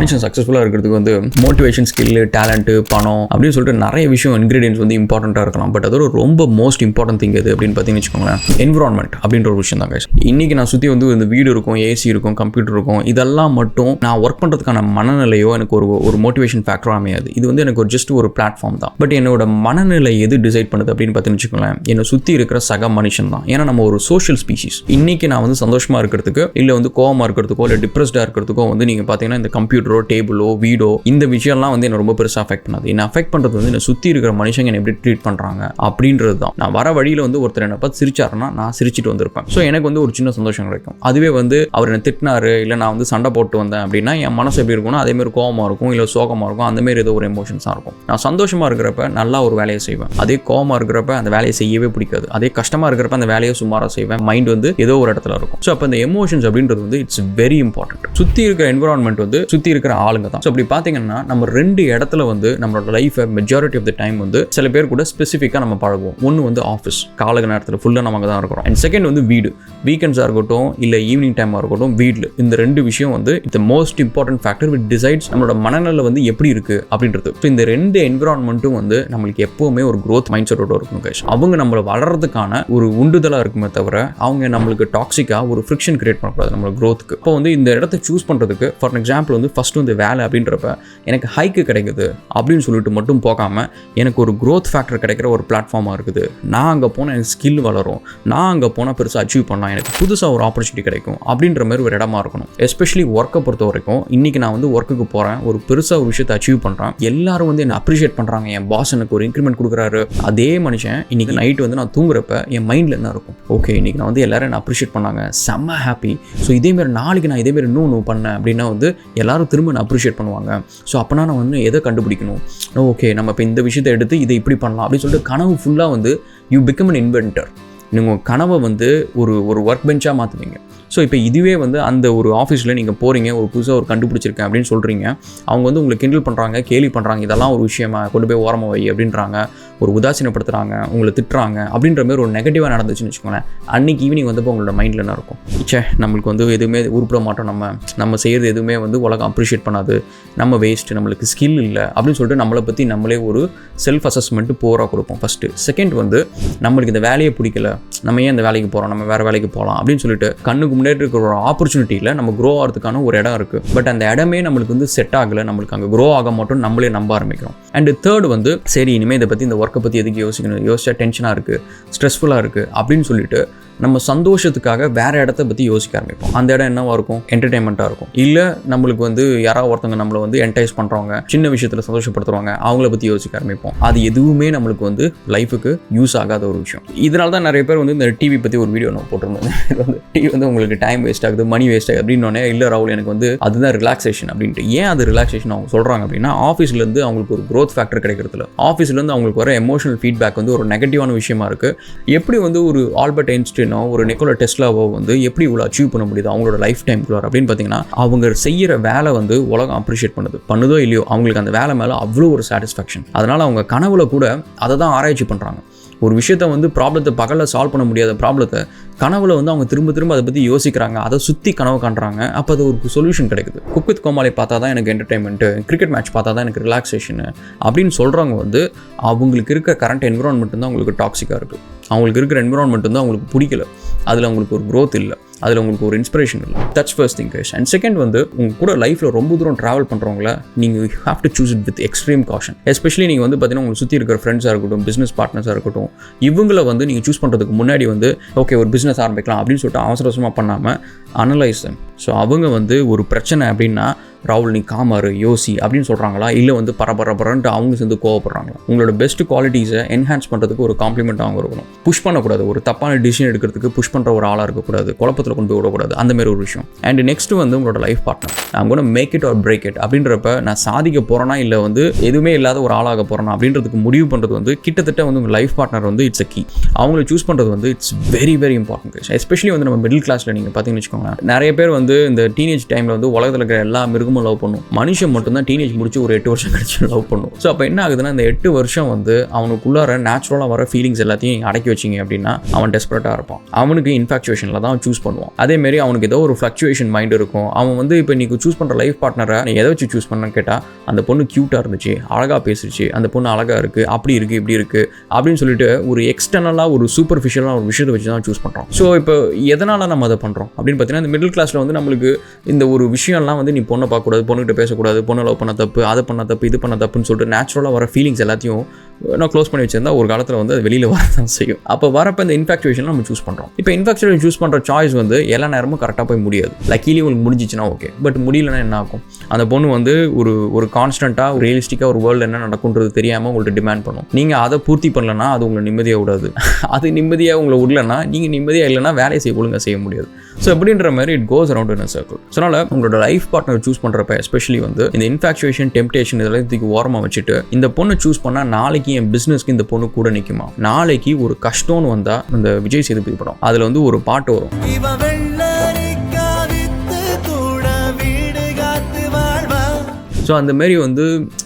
மனுஷன் சக்ஸஸ்ஃபுல்லாக இருக்கிறதுக்கு வந்து மோட்டிவேஷன், ஸ்கில்லு, டேலண்ட்டு, பணம் அப்படின்னு சொல்லிட்டு நிறைய விஷயம் இன்கிரீடியன்ஸ் வந்து இம்பார்ட்டண்ட்டாக இருக்கலாம். பட் அதோட ரொம்ப மோஸ்ட் இம்பார்ட்டன்ட் திங் எது அப்படின்னு பார்த்தீங்கன்னு வச்சுக்கோங்களேன், என்விரான்மெண்ட் அப்படின்ற ஒரு விஷயம் தான். இன்னைக்கு நான் சுற்றி வந்து இந்த வீடு இருக்கும், ஏசி இருக்கும், கம்ப்யூட்டர் இருக்கும். இதெல்லாம் மட்டும் நான் ஒர்க் பண்ணுறதுக்கான மனநிலையோ எனக்கு ஒரு மோட்டிவேஷன் ஃபேக்டரோ அமையாது. இது வந்து எனக்கு ஒரு ஜஸ்ட் ஒரு பிளாட்ஃபார்ம் தான். பட் என்னோட மனநிலை எது டிசைட் பண்ணுது அப்படின்னு பார்த்தீங்கன்னு வச்சுக்கோங்களேன், என்னை சுற்றி இருக்கிற சக மனுஷன் தான். ஏன்னா நம்ம ஒரு சோஷியல் ஸ்பீஷிஸ். இன்னைக்கு நான் வந்து சந்தோஷமா இருக்கிறதுக்கு இல்லை வந்து கோவமா இருக்கிறதுக்கோ இல்லை டிப்ரெஸ்டாக இருக்கிறதுக்கோ வந்து நீங்கள் பார்த்தீங்கன்னா இந்த கம்ப்யூட்டரோ, டேபிளோ, வீடோ, இந்த விஷயம்லாம் வந்து என்ன ரொம்ப பெருசாக அஃபெக்ட் பண்ணாது. என்ன அஃபெக்ட் பண்ணுறது வந்து என்னை சுற்றி இருக்கிற மனுஷங்க என்ன எப்படி ட்ரீட் பண்ணுறாங்க அப்படின்றது தான். நான் வர வழியில் வந்து ஒருத்தர் என்னை பார்த்து சிரிச்சாருன்னா நான் சிரிச்சிட்டு வந்திருப்பேன். ஸோ எனக்கு வந்து ஒரு சின்ன சந்தோஷம் கிடைக்கும். அதுவே வந்து அவர் என்ன திட்டினாரு இல்லை நான் வந்து சண்டை போட்டு வந்தேன் அப்படின்னா என் மனசு எப்படி இருக்கும்னா அதேமாதிரி கோவமாக இருக்கும், இல்லை சோகமாக இருக்கும், அந்தமாரி ஏதோ ஒரு எமோஷன்ஸாக இருக்கும். நான் சந்தோஷமாக இருக்கிறப்ப நல்லா ஒரு வேலையை செய்வேன். அதே கோவமாக இருக்கிறப்ப அந்த வேலையை செய்யவே பிடிக்காது. அதே கஷ்டமாக இருக்கிறப்ப அந்த வேலையை சுமாராக செய்வேன். மைண்ட் வந்து ஏதோ ஒரு இடத்துல இருக்கும். ஸோ அப்போ இந்த எமோஷன்ஸ் அப்படின்றது வந்து இட்ஸ் வெரி இம்பார்ட்டன்ட். சுற்றி இருக்கிற என்விரான்மெண்ட் வந்து சுற்றி இருக்கிற ஆளுங்க தான். ஸோ அப்படி பார்த்தீங்கன்னா நம்ம ரெண்டு இடத்துல வந்து நம்மளோட லைஃபை மெஜாரிட்டி ஆஃப் த டைம் வந்து சில பேர் கூட ஸ்பெசிஃபிக்காக நம்ம பழகுவோம். ஒன்று வந்து ஆஃபீஸ், காலக நேரத்தில் ஃபுல்லாக நமக்கு தான் இருக்கிறோம். அண்ட் செகண்ட் வந்து வீடு, வீக்கெண்ட்ஸாக இருக்கட்டும் இல்லை ஈவினிங் டைமாக இருக்கட்டும், வீட்டில் இந்த ரெண்டு விஷயம் வந்து it's most important factor which decides நம்மளோட மனநிலை வந்து எப்படி இருக்கு அப்படின்றது. ஸோ இந்த ரெண்டு என்விரான்மெண்ட்டும் வந்து நம்மளுக்கு எப்பவுமே ஒரு growth மைண்ட் செட்டோட இருக்கணும் கைஸ். அவங்க நம்மளை வளர்றதுக்கான ஒரு உண்டுதலாக இருக்குமே தவிர அவங்க நம்மளுக்கு டாக்ஸிக்காக ஒரு ஃப்ரிக்ஷன் கிரியேட் பண்ணக்கூடாது நம்மளோட க்ரோத்துக்கு. இப்போ வந்து இந்த இடத்த சூஸ் பண்ணுறதுக்கு ஃபார் எக்ஸாம்பிள் வந்து ஃபர்ஸ்ட் வந்து வேலை அப்படின்றப்ப எனக்கு ஹைக்கு கிடைக்குது அப்படின்னு சொல்லிட்டு மட்டும் போகாமல் எனக்கு ஒரு growth ஃபேக்டர் கிடைக்கிற ஒரு பிளாட்ஃபார்மாக இருக்குது. நான் அங்கே போனால் எனக்கு ஸ்கில் வளரும், நான் அங்கே போனால் பெருசாக அச்சீவ் பண்ணலாம், எனக்கு புதுசாக ஒரு ஆப்பர்ச்சுனிட்டி கிடைக்கும் அப்படின்ற மாதிரி ஒரு இடமா இருக்கணும். எஸ்பெஷலி ஒர்க்கை பொறுத்த வரைக்கும் இன்னைக்கு நான் வந்து ஒர்க்குக்கு போகிறேன், ஒரு பெருசாக ஒரு விஷயத்தை அச்சீவ் பண்ணுறேன், எல்லாரும் வந்து என்னை அப்ரிஷியேட் பண்ணுறாங்க, என் பாஸ் எனக்கு ஒரு இன்க்ரிமெண்ட் கொடுக்குறாரு. அதே மனுஷன் இன்னைக்கு நைட் வந்து நான் தூங்குறப்ப என் மைண்டில் என்ன இருக்கும், ஓகே இன்னைக்கு நான் வந்து எல்லாரும் என்ன அப்ரிஷியேட் பண்ணாங்க, செம்ம ஹாப்பி. ஸோ இதேமாரி நாளைக்கு நான் இதேமாரி இன்னும் பண்ணேன் அப்படின்னா வந்து எல்லாரும் திரும்ப நான் அப்ரிஷியேட் பண்ணுவாங்க. ஸோ அப்போனா நான் வந்து எதை கண்டுபிடிக்கணும், ஓகே நம்ம இப்போ இந்த விஷயத்தை எடுத்து இதை இப்படி பண்ணலாம் அப்படின்னு சொல்லிட்டு கனவு ஃபுல்லாக வந்து யூ பிகம் அன் இன்வென்டர். நீங்கள் கனவை வந்து ஒரு ஒர்க் பெஞ்சாக மாற்றுவீங்க. ஸோ இப்போ இதுவே வந்து அந்த ஒரு ஆஃபீஸில் நீங்கள் போகிறீங்க, ஒரு புதுசாக ஒரு கண்டுபிடிச்சிருக்கேன் அப்படின்னு சொல்கிறீங்க, அவங்க வந்து உங்களை கிண்டல் பண்ணுறாங்க, கேலி பண்ணுறாங்க, இதெல்லாம் ஒரு விஷயமா கொண்டு போய் ஓரமாக வை அப்படின்றாங்க, ஒரு உதாசீனப்படுத்துகிறாங்க, உங்களை திட்டுறாங்க அப்படின்ற மாதிரி ஒரு நெகட்டிவாக நடந்துச்சுன்னு வச்சுக்கோங்களேன். அன்றைக்கி ஈவினிங் வந்தப்போ உங்களோட மைண்டில் என்ன இருக்கும், நம்மளுக்கு வந்து எதுவுமே உருப்பிட மாட்டோம், நம்ம செய்கிறது எதுவுமே வந்து உலகம் அப்ரிஷியேட் பண்ணாது, நம்ம வேஸ்ட்டு, நம்மளுக்கு ஸ்கில் இல்லை அப்படின்னு சொல்லிட்டு நம்மளை பற்றி நம்மளே ஒரு செல்ஃப் அசஸ்மெண்ட்டு போராக கொடுப்போம் ஃபஸ்ட்டு. செகண்ட் வந்து நம்மளுக்கு இந்த வேலையை பிடிக்கல, நம்ம ஏன் இந்த வேலைக்கு போகிறோம், நம்ம வேறு வேலைக்கு போகலாம் அப்படின்னு சொல்லிட்டு கண்ணுக்கு முன்னாடி இருக்கிற ஒரு ஆப்பர்ச்சுனிட்டியில் நம்ம க்ரோ ஆகிறதுக்கான ஒரு இடம் இருக்குது. பட் அந்த இடமே நம்மளுக்கு வந்து செட் ஆகலை, நம்மளுக்கு அங்கே க்ரோ ஆக மாட்டோம், நம்மளே நம்ப ஆரம்பிக்கிறோம். அண்ட் தேர்ட் வந்து சரி இனிமேல் இதை பற்றி இந்த ஒர்க்கை பற்றி எதுக்கு யோசிக்கணும், யோசிச்சா டென்ஷனாக இருக்குது, ஸ்ட்ரெஸ்ஃபுல்லாக இருக்குது அப்படின்னு சொல்லிட்டு நம்ம சந்தோஷத்துக்காக வேறு இடத்த பற்றி யோசிக்க ஆரம்பிப்போம். அந்த இடம் என்னவாக இருக்கும், என்டர்டெயின்மெண்ட்டாக இருக்கும். இல்லை நம்மளுக்கு வந்து யாராவது ஒருத்தவங்க நம்மளை வந்து என்டைஸ் பண்ணுறவங்க, சின்ன விஷயத்தில் சந்தோஷப்படுத்துறவங்க, அவங்கள பற்றி யோசிக்க ஆரம்பிப்போம். அது எதுவுமே நம்மளுக்கு வந்து லைஃபுக்கு யூஸ் ஆகாத ஒரு விஷயம். இதனால தான் நிறைய பேர் வந்து இந்த டிவி பற்றி ஒரு வீடியோ நான் போட்டிருந்தேன். வந்து டிவி வந்து உங்களுக்கு டைம் வேஸ்ட் ஆகுது, மணி வேஸ்ட் ஆகுது அப்படின்னோடனே இல்லை ராகுல் எனக்கு வந்து அதுதான் ரிலாக்ஸேஷன் அப்படின்ட்டு. ஏன் அது ரிலாக்ஸேஷன் அவங்க சொல்கிறாங்க அப்படின்னா ஆஃபீஸ்லேருந்து அவங்களுக்கு ஒரு growth ஃபேக்டர் கிடைக்கிறதுல, ஆஃபீஸ்லேருந்து அவங்களுக்கு வர எமோஷனல் ஃபீட்பேக் வந்து ஒரு நெகட்டிவான விஷயமா இருக்குது. எப்படி வந்து ஒரு ஆல்பர்ட் ஐன்ஸ்டைன் ஒரு நிக்கோலா டெஸ்லாவோ வந்து எப்படி இவ்வளோ அச்சீவ் பண்ண முடியுது அவங்களோட லைஃப் டைம்குள்ள அப்படின்னு பார்த்தீங்கன்னா அவங்க செய்கிற வேலை வந்து உலகம் அப்ரிஷியேட் பண்ணுதோ இல்லையோ அவங்களுக்கு அந்த வேலை மேலே அவ்வளோ ஒரு சாட்டிஸ்ஃபேக்ஷன். அதனால் அவங்க கனவுல கூட அதை தான் ஆராய்ச்சி பண்ணுறாங்க. ஒரு விஷயத்தை வந்து ப்ராப்ளத்தை பகலில் சால்வ் பண்ண முடியாத ப்ராப்ளத்தை கனவுல வந்து அவங்க திரும்ப அதை பற்றி யோசிக்கிறாங்க, அதை சுற்றி கனவு காண்றாங்க. அப்போ அது ஒரு சொல்யூஷன் கிடைக்குது. குக் வித் கோமாளி பார்த்தா தான் எனக்கு என்டர்டைன்மெண்ட்டு, கிரிக்கெட் மேட்ச் பார்த்தா தான் எனக்கு ரிலாக்ஸேஷனு அப்படின்னு சொல்கிறவங்க வந்து அவங்களுக்கு இருக்க கரண்ட் என்விரான்மெண்ட் தான் அவங்களுக்கு டாக்ஸிக்காக இருக்குது. அவங்களுக்கு இருக்கிற என்விரான்மெண்ட் வந்து அவங்களுக்கு பிடிக்கல, அதில் அவங்களுக்கு ஒரு growth இல்லை, அதில் உங்களுக்கு ஒரு இன்ஸ்பிரேஷன் இல்லை. That's first thing guys. And second வந்து உங்கள் கூட லைஃப்பில் ரொம்ப தூரம் ட்ராவல் பண்ணுறவங்கள நீங்கள் have to choose it with extreme caution. Especially நீங்கள் வந்து பார்த்தீங்கன்னா உங்களுக்கு சுற்றி இருக்கிற ஃப்ரெண்ட்ஸாக இருக்கட்டும், பிஸ்னஸ் பார்ட்னர்ஸாக இருக்கட்டும், இவங்களை வந்து நீங்கள் சூஸ் பண்ணுறதுக்கு முன்னாடி வந்து ஓகே ஒரு பிஸ்னஸ் ஆரம்பிக்கலாம் அப்படின்னு சொல்லிட்டு அவசரமாக பண்ணாமல் அனலைஸ் தம். ஸோ அவங்க வந்து ஒரு பிரச்சனை அப்படின்னா ராகுல் நீ காமாரு யோசி அப்படின்னு சொல்கிறாங்களா, இல்லை வந்து பரபரன்ட்டு அவங்க சேர்ந்து கோவப்படுறாங்களா? உங்களோட பெஸ்ட் குவாலிட்டிஸை என்ஹான்ஸ் பண்ணுறதுக்கு ஒரு காம்ப்ளிமெண்ட் அவங்க இருக்கணும். புஷ் பண்ணக்கூடாது, ஒரு தப்பான டிசிஷன் எடுக்கிறதுக்கு புஷ் பண்ணுற ஒரு ஆளாக இருக்கக்கூடாது, குழப்பத்தில் கொண்டு போய் விடக்கூடாது, அந்த மாதிரி ஒரு விஷயம். அண்ட் நெக்ஸ்ட் வந்து உங்களோட லைஃப் பார்ட்னர், நான் கூட make it or break it அப்படின்றப்ப நான் சாதிக்க போகிறேன்னா இல்லை வந்து எதுவுமே இல்லாத ஒரு ஆளாக போகிறேன்னா அப்படின்றதுக்கு முடிவு பண்ணுறது வந்து கிட்டத்தட்ட வந்து உங்கள் லைஃப் பார்ட்னர் வந்து இட்ஸ் அ கீ. அவங்களை சூஸ் பண்ணுறது வந்து it's very very important. Especially வந்து நம்ம மிடில் கிளாஸில் நீங்கள் பார்த்தீங்கன்னு வச்சுக்கோங்க, நிறைய பேர் வந்து இந்த டீனேஜ் டைமில் வந்து உலகத்தில் இருக்கிற எல்லா மிருகமும் லவ் பண்ணும், மனுஷன் மட்டும்தான் டீனேஜ் முடிச்சு ஒரு 8 வருஷம் கழிச்சு லவ் பண்ணும். ஸோ அப்போ என்ன ஆகுதுன்னா இந்த 8 வருஷம் வந்து அவனுக்குள்ளார நேச்சுரலாக வர ஃபீலிங்ஸ் எல்லாத்தையும் அடக்கி வச்சிங்க அப்படின்னா அவன் டெஸ்பரேட்டாக இருப்பான். அவனுக்கு பொண்ணுக்கு இன்ஃபாக்சுவேஷனில் தான் சூஸ் பண்ணுவான். அதேமாரி அவனுக்கு ஏதோ ஒரு ஃப்ளக்சுவேஷன் மைண்ட் இருக்கும். அவன் வந்து இப்போ நீ சூஸ் பண்ணுற லைஃப் பார்ட்னரை நீ எதை வச்சு சூஸ் பண்ணன்னு கேட்டால் அந்த பொண்ணு க்யூட்டாக இருந்துச்சு, அழகாக பேசிடுச்சு, அந்த பொண்ணு அழகாக இருக்குது, அப்படி இருக்குது, இப்படி இருக்குது அப்படின்னு சொல்லிட்டு ஒரு எக்ஸ்டர்னலாக ஒரு சூப்பர்ஃபிஷியலாக ஒரு விஷயத்தை வச்சு தான் சூஸ் பண்ணுறோம். ஸோ இப்போ எதனால் நம்ம அதை பண்ணுறோம் அப்படின்னு பார்த்தீங்கன்னா, இந்த மிடில் கிளாஸில் வந்து நம்மளுக்கு இந்த ஒரு விஷயம்லாம் வந்து நீ பொண்ணை பார்க்கக்கூடாது, பொண்ணுகிட்ட பேசக்கூடாது, பொண்ணை லவ் பண்ண தப்பு, அதை பண்ண தப்பு, இது பண்ண தப்புன்னு சொல்லிட்டு நேச்சுரலாக வர ஃபீலிங்ஸ் எல்லாத்தையும் நான் க்ளோஸ் பண்ணி வச்சிருந்தா ஒரு காலத்தில் வந்து அது வெளியில் வர தான் செய்யும். அப்போ வரப்போ இந்த இன்ஃபாக்சுவேஷன் நம்ம சூஸ் பண்ணுறோம். இப்போ இன்ஃபாக்சுவேஷன் சூஸ் பண்ணுற சாய்ஸ் வந்து எல்லா நேரமும் கரெக்டாக போய் முடியாது. லக்கீலி உங்களுக்கு முடிஞ்சிச்சுன்னா ஓகே, பட் முடியலன்னா என்ன ஆகும்? அந்த பொண்ணு வந்து ஒரு கான்ஸ்டண்ட்டாக ஒரு ரியலிஸ்டிக்காக ஒரு வேர்ல்டு என்ன நடக்குன்றது தெரியாமல் உங்கள்கிட்ட டிமாண்ட் பண்ணும். நீங்கள் அதை பூர்த்தி பண்ணலன்னா அது உங்களை நிம்மதியாக விடாது. அது நிம்மதியாக உங்களை விடலன்னா நீங்கள் நிம்மதியாக இல்லைன்னா வேலையை ஒழுங்காக செய்ய முடியாது. ஸோ அப்படின்ற மாதிரி it goes around in a circle. So அதனால் உங்களோட லைஃப் பார்ட்னர் சூஸ் பண்ணுறப்ப எஸ்பெஷலி வந்து இந்த இன்ஃபாக்சுவேஷன், டெம்ப்டேஷன் இதெல்லாம் தூக்கி ஓரமாக வச்சுட்டு இந்த பொண்ணை சூஸ் பண்ணால் நாளைக்கு என் பிஸ்னஸ்க்கு இந்த பொண்ணு கூட நிற்குமா, நாளைக்கு ஒரு கஷ்டம்னு வந்தால் இந்த விஜய் சேதுபதி படம் அதில் வந்து ஒரு பாட்டு வரும். ஸோ அந்த மாரி வந்து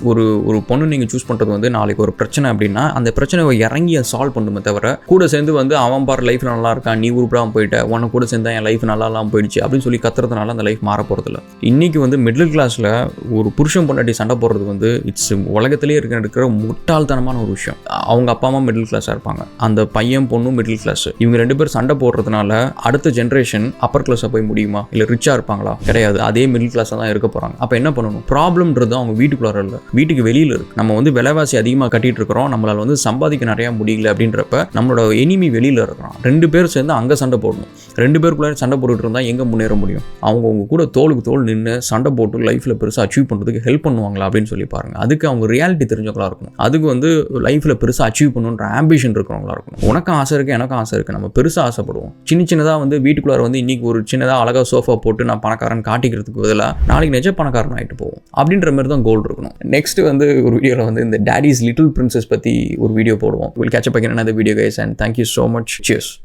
ஒரு பொண்ணு நீங்கள் சூஸ் பண்ணுறது வந்து நாளைக்கு ஒரு பிரச்சனை அப்படின்னா அந்த பிரச்சனையை இறங்கி அதை சால்வ் பண்ணுமே தவிர கூட சேர்ந்து வந்து அவன் பாரு லைஃப் நல்லா இருக்கான், நீ உருப்படாமல் போயிட்ட, உன்னை கூட சேர்ந்தா என் லைஃப் நல்லா இல்லாமல் போயிடுச்சு அப்படின்னு சொல்லி கத்துறதுனால அந்த லைஃப் மாற போகிறதில்ல. இன்றைக்கி வந்து மிடில் கிளாஸில் ஒரு புருஷன் பொண்டாட்டி சண்டை போடுறது வந்து இட்ஸ் உலகத்திலே இருக்கிற முட்டாள்தனமான ஒரு விஷயம். அவங்க அப்பா அம்மா மிடில் கிளாஸாக இருப்பாங்க, அந்த பையன் பொண்ணும் மிடில் கிளாஸ், இவங்க 2 பேர் சண்டை போடுறதுனால அடுத்த ஜென்ரேஷன் அப்பர் கிளாஸாக போய் முடியுமா? இல்லை ரிச்சாக இருப்பாங்களா? கிடையாது, அதே மிடில் கிளாஸாக தான் இருக்க போகிறாங்க. அப்போ என்ன பண்ணணும்? ப்ராப்ளம் அவங்க வீட்டுக்குள்ளார இல்லை, வீட்டுக்கு வெளியில் இருக்கு. நம்ம வந்து விலைவாசி அதிகமாக கட்டிட்டு இருக்கிறோம், நம்மளால வந்து சம்பாதிக்க நிறைய முடியல அப்படின்றப்ப நம்மளோட எனிமி வெளியில் இருக்கிறான். 2 பேர் சேர்ந்து அங்கே சண்டை போடணும். 2 பேருக்குள்ள சண்டை போட்டுட்டு இருந்தால் எங்கே முன்னேற முடியும்? அவங்க கூட தோளுக்கு தோல் நின்று சண்டை போட்டு லைஃப்பில் பெருசாக அச்சீவ் பண்ணுறதுக்கு ஹெல்ப் பண்ணுவாங்களா அப்படின்னு சொல்லி பாருங்கள். அதுக்கு அவங்க ரியாலிட்டி தெரிஞ்சவங்களா இருக்கணும். அதுக்கு வந்து லைஃப்பில் பெருசாக அச்சீவ் பண்ணணுன்ற ஆம்பிஷன் இருக்கிறவங்களா இருக்கணும். உனக்கும் ஆசை இருக்குது, எனக்கும் ஆசை இருக்குது, நம்ம பெருசாக ஆசைப்படுவோம். சின்னதாக வந்து வீட்டுக்குள்ளார வந்து இன்னைக்கு ஒரு சின்னதாக அழகாக சோஃபா போட்டு நான் பணக்காரன் காட்டிக்கிறதுக்கு பதிலாக நாளைக்கு நிஜ பணக்காரன் ஆகிட்டு போவோம் அப்படின்ற மாதிரி தான் கோல் இருக்கணும். நெக்ஸ்ட் வந்து ஒரு வீடியோவில் வந்து இந்த டாடிஸ் லிட்டில் பிரின்சஸ் பற்றி ஒரு வீடியோ போடுவோம். Will catch up again another video guys and thank you so much. Cheers.